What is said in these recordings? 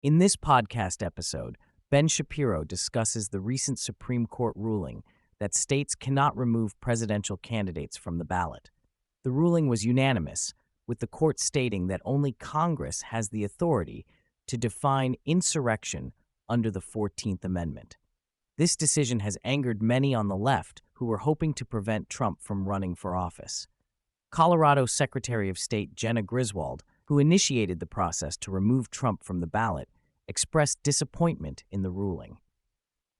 In this podcast episode, Ben Shapiro discusses the recent Supreme Court ruling that states cannot remove presidential candidates from the ballot. The ruling was unanimous, with the court stating that only Congress has the authority to define insurrection under the 14th Amendment. This decision has angered many on the left who were hoping to prevent Trump from running for office. Colorado Secretary of State Jenna Griswald, who initiated the process to remove Trump from the ballot, expressed disappointment in the ruling.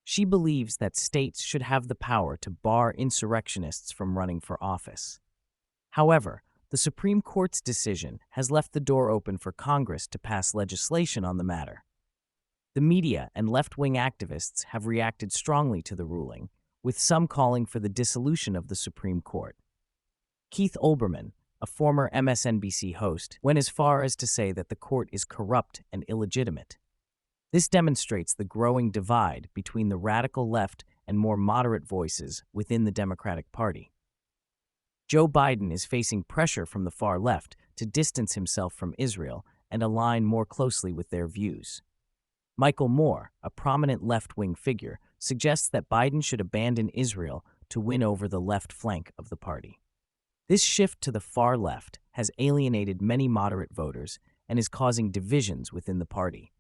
She believes that states should have the power to bar insurrectionists from running for office. However, the Supreme Court's decision has left the door open for Congress to pass legislation on the matter. The media and left-wing activists have reacted strongly to the ruling, with some calling for the dissolution of the Supreme Court. Keith Olbermann, a former MSNBC host, went as far as to say that the court is corrupt and illegitimate. This demonstrates the growing divide between the radical left and more moderate voices within the Democratic Party. Joe Biden is facing pressure from the far left to distance himself from Israel and align more closely with their views. Michael Moore, a prominent left-wing figure, suggests that Biden should abandon Israel to win over the left flank of the party. This shift to the far left has alienated many moderate voters and is causing divisions within the party.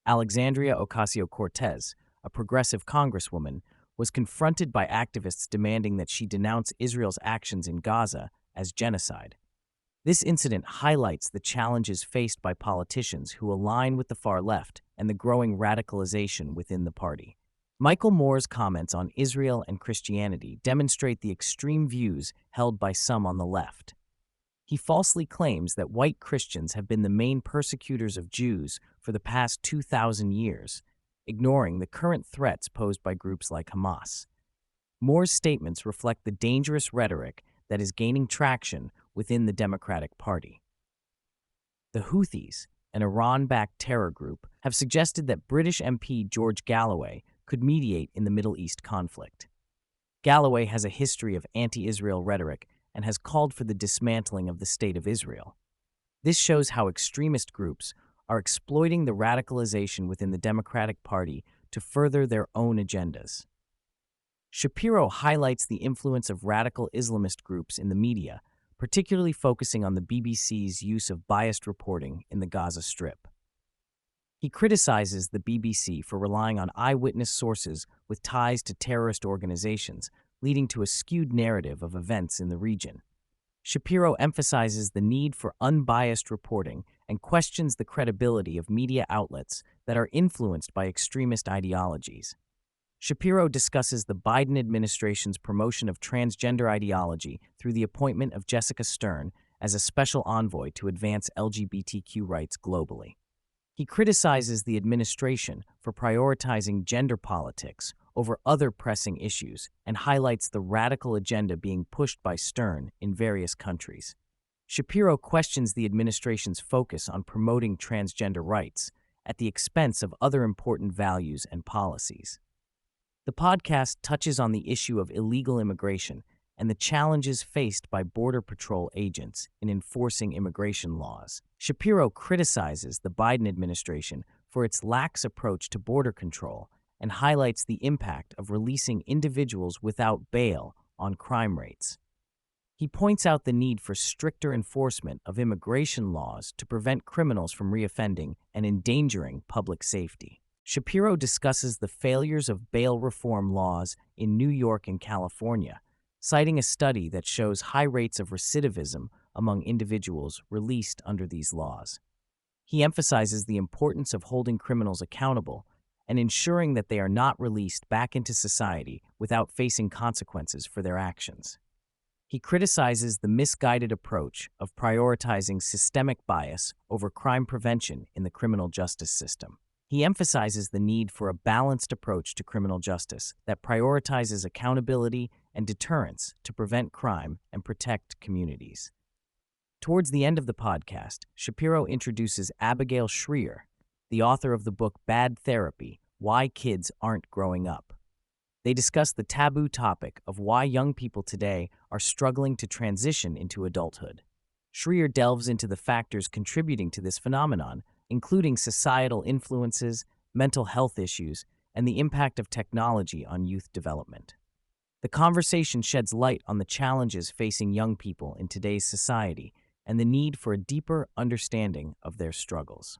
Alexandria Ocasio-Cortez, a progressive congresswoman, was confronted by activists demanding that she denounce Israel's actions in Gaza as genocide. This incident highlights the challenges faced by politicians who align with the far left and the growing radicalization within the party. Michael Moore's comments on Israel and Christianity demonstrate the extreme views held by some on the left. He falsely claims that white Christians have been the main persecutors of Jews for the past 2,000 years, ignoring the current threats posed by groups like Hamas. Moore's statements reflect the dangerous rhetoric that is gaining traction within the Democratic Party. The Houthis, an Iran-backed terror group, have suggested that British MP George Galloway could mediate in the Middle East conflict. Galloway has a history of anti-Israel rhetoric and has called for the dismantling of the State of Israel. This shows how extremist groups are exploiting the radicalization within the Democratic Party to further their own agendas. Shapiro highlights the influence of radical Islamist groups in the media, particularly focusing on the BBC's use of biased reporting in the Gaza Strip. He criticizes the BBC for relying on eyewitness sources with ties to terrorist organizations, leading to a skewed narrative of events in the region. Shapiro emphasizes the need for unbiased reporting and questions the credibility of media outlets that are influenced by extremist ideologies. Shapiro discusses the Biden administration's promotion of transgender ideology through the appointment of Jessica Stern as a special envoy to advance LGBTQ rights globally. He criticizes the administration for prioritizing gender politics over other pressing issues and highlights the radical agenda being pushed by Stern in various countries. Shapiro questions the administration's focus on promoting transgender rights at the expense of other important values and policies. The podcast touches on the issue of illegal immigration and the challenges faced by Border Patrol agents in enforcing immigration laws. Shapiro criticizes the Biden administration for its lax approach to border control and highlights the impact of releasing individuals without bail on crime rates. He points out the need for stricter enforcement of immigration laws to prevent criminals from reoffending and endangering public safety. Shapiro discusses the failures of bail reform laws in New York and California, citing a study that shows high rates of recidivism among individuals released under these laws. He emphasizes the importance of holding criminals accountable and ensuring that they are not released back into society without facing consequences for their actions. He criticizes the misguided approach of prioritizing systemic bias over crime prevention in the criminal justice system. He emphasizes the need for a balanced approach to criminal justice that prioritizes accountability and deterrence to prevent crime and protect communities. Towards the end of the podcast, Shapiro introduces Abigail Shrier, the author of the book Bad Therapy: Why Kids Aren't Growing Up. They discuss the taboo topic of why young people today are struggling to transition into adulthood. Shrier delves into the factors contributing to this phenomenon, including societal influences, mental health issues, and the impact of technology on youth development. The conversation sheds light on the challenges facing young people in today's society and the need for a deeper understanding of their struggles.